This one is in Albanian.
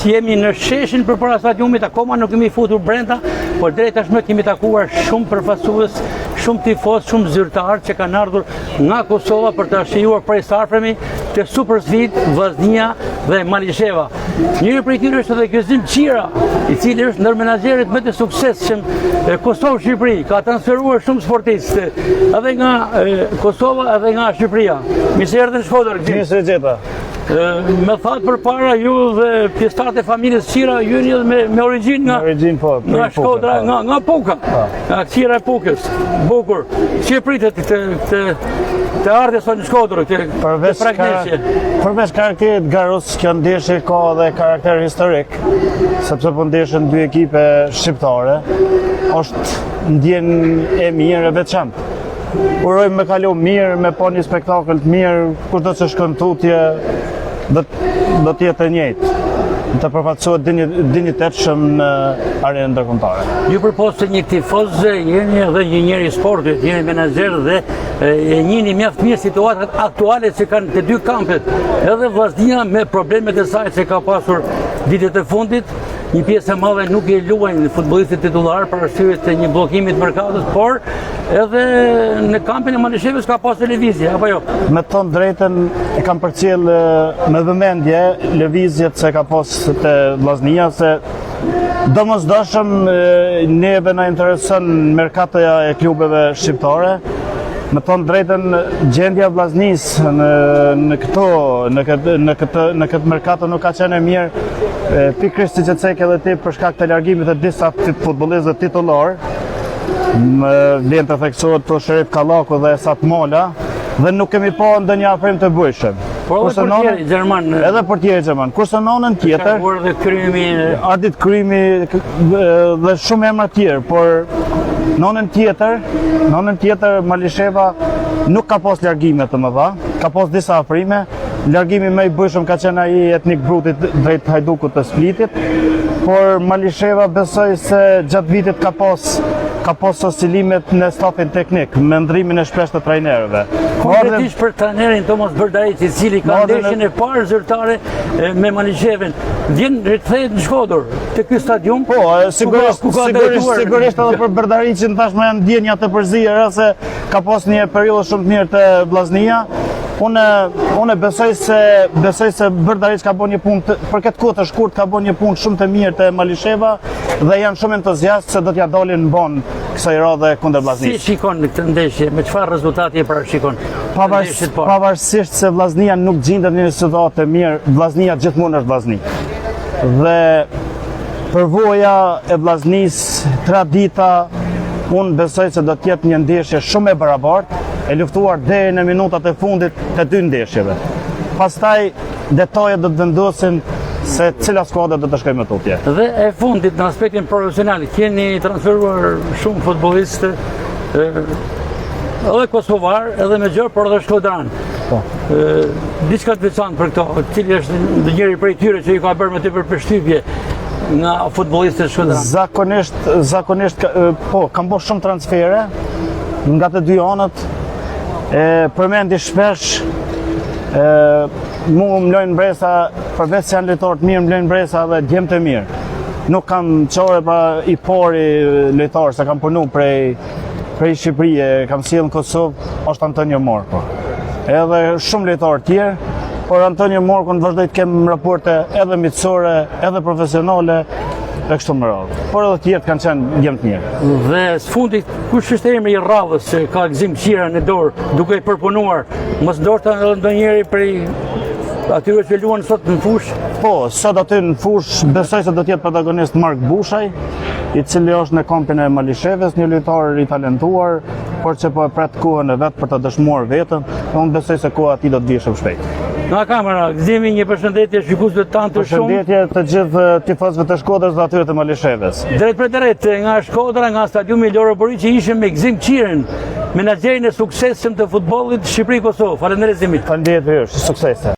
jemi në sheshin përpara stadiumit, akoma nuk kemi futur brenda, por drejt tashmë kemi takuar shumë përfaqësues, shumë tifos, shumë zyrtar që kanë ardhur nga Kosova për të shijuar prej së afërmi të Super Sfid, Vllaznia dhe Malisheva. Njëri prej tyre është edhe Gëzim Qira, i cili është ndër menaxherët më të suksesshëm Kosovë-Shqipëri, ka transferuar shumë sportistë edhe nga Kosova edhe nga Shqipëria. Mirë se erdhën në Shkodër. Gjeta. Me thatë për para ju dhe pjesëtarët e familjes Qira, ju jeni me origjinë nga Shkodra, nga Puka, nga Qira e Pukës, bukur. Si e pritet të ardhje sot në Shkodër, të praktikë? Përveç karakterit garus, kjo ndeshje ka dhe karakter historik, sepse po ndeshen dy ekipe shqiptare, është ndjen e mirë e veçantë. Urojmë me kalu mirë, me po një spektakël të mirë, kushdo që shkon tutje, do t'jetë e njëjtë, të përfaqësohet dinjitetshëm në arenën ndërkombëtare. Ju përposte një tifoz, jeni edhe një njeri sportit, jeni menaxher dhe e njihni mjaft mirë situatat aktuale që kanë të dy kampet. Edhe Vllaznia me problemet e saj që ka pasur ditët e fundit, një pjesë e madhe nuk e luajnë futbollistët titullar për arsye të një bllokimi të merkatos, por edhe në kampin e Malishevës ka pas lëvizje, apo jo? Me të thënë drejtën, e kam përcjell me vëmendje lëvizjet që ka pas te Vllaznia, se domosdoshëm neve na intereson merkatoja e klubeve shqiptare. Me thonë drejtën, gjendja Vllaznis në këtë merkato nuk ka qenë e mirë, pikërisht siç e cek edhe ti për shkak të largimit të disa futbollistëve titullar. Vlen të theksohet për Sherif Kallaku dhe Esat Mola, dhe nuk kemi pa ndonjë afrim të bujshëm. Por edhe portieri gjerman. Edhe portieri gjerman. Kurse nënën tjetër, Adit Krymi dhe shumë emra tjerë, por nënën tjetër Malisheva nuk ka pas largime të mëdha, ka pas disa afrime. Largimi më i bujshëm ka qenë ai Etnik Brutit drejt Hajdukut të Splitit, por Malisheva besoj se gjatë vitit ka pas oscilimet në stafin teknik, me ndrimin e shpesh të trajnerëve. Konkretisht për trajnerin Tomas Berdaric, i cili ka ndeshjen e parë zyrtare me Malishevën, vjen rikthehet në Shkodër, te ky stadium. Po, sigurisht edhe për Berdaricin tashmë janë ndjenja të përziera se ka pas një periudhë shumë të mirë te Vllaznia. Unë besoj se Berdaric ka bën një punë për këtë kohë të shkurt, ka bën një punë shumë të mirë te Malisheva dhe janë shumë entuziastë se do t'ja dalin në bon kësaj radhe kundër Vllaznisë. Si shikon këtë ndeshje, me çfarë rezultati e parashikon? Pavarësisht se Vllaznia nuk gjendet në një situatë të mirë, Vllaznia gjithmonë është Vllazni. Dhe përvoja e Vllaznisë, tradita, unë besoj se do t'jetë një ndeshje shumë e barabartë, e luftuar deri në minutat e fundit të dy ndeshjeve. Pastaj detajet do të vendosin se cila skuadër do të shkojë më tutje. Dhe e fundit në aspektin profesional, keni transferuar shumë futbollistë, edhe kosovar, edhe me gjërë, por edhe shkodran. Diçka të veçantë për këto, cili është njëri prej tyre që i ka bërë me të përshtypje nga futbollistët shkodran? Zakonisht, po, kam bërë shumë transfere nga të dy anët. Përmendi shpesh, mu më lojnë bresa, përveç se janë lojtarë të mirë, më lojnë bresa dhe djemë të mirë. Nuk kam qore pa i pori lojtarë, se kam punu prej Shqipërije, kam sjellë në Kosovë, është Antonio Morko. Edhe shumë lojtarë tjerë, por Antonio Morko në vazhdoj të kem raporte edhe mitësore, edhe profesionale, dhe kështu më radhë. Por edhe tjertë kanë qenë djemë të mirë. Dhe së fundit, kush është emri i radhës që ka Gëzim Qira në dorë, duke i përpunuar, mos ndoshta edhe ndonjëri prej atyre që luan sot në fush? Po, sot aty në fush besoj se do të jetë protagonist Mark Bushaj, i cili është në kampin e Malishevës, një lojtar i talentuar, por që po e pret kohën e vet për të dëshmuar veten, dhe unë besoj se koha ati do të vijë shumë shpejt. Nga kamera, Gëzimi, një përshëndetje shikuesve tanë të shumë. Përshëndetje të gjithë tifozëve të Shkodrës dhe atyre të Malishevës. Drejt për drejt, nga Shkodra, nga stadiumi Loro Boriçi, ishim me Gëzim Qirën, menaxherin e suksesshëm të futbollit Shqipëri-Kosovë. Faleminderit Gëzimi. Faleminderit, suksese.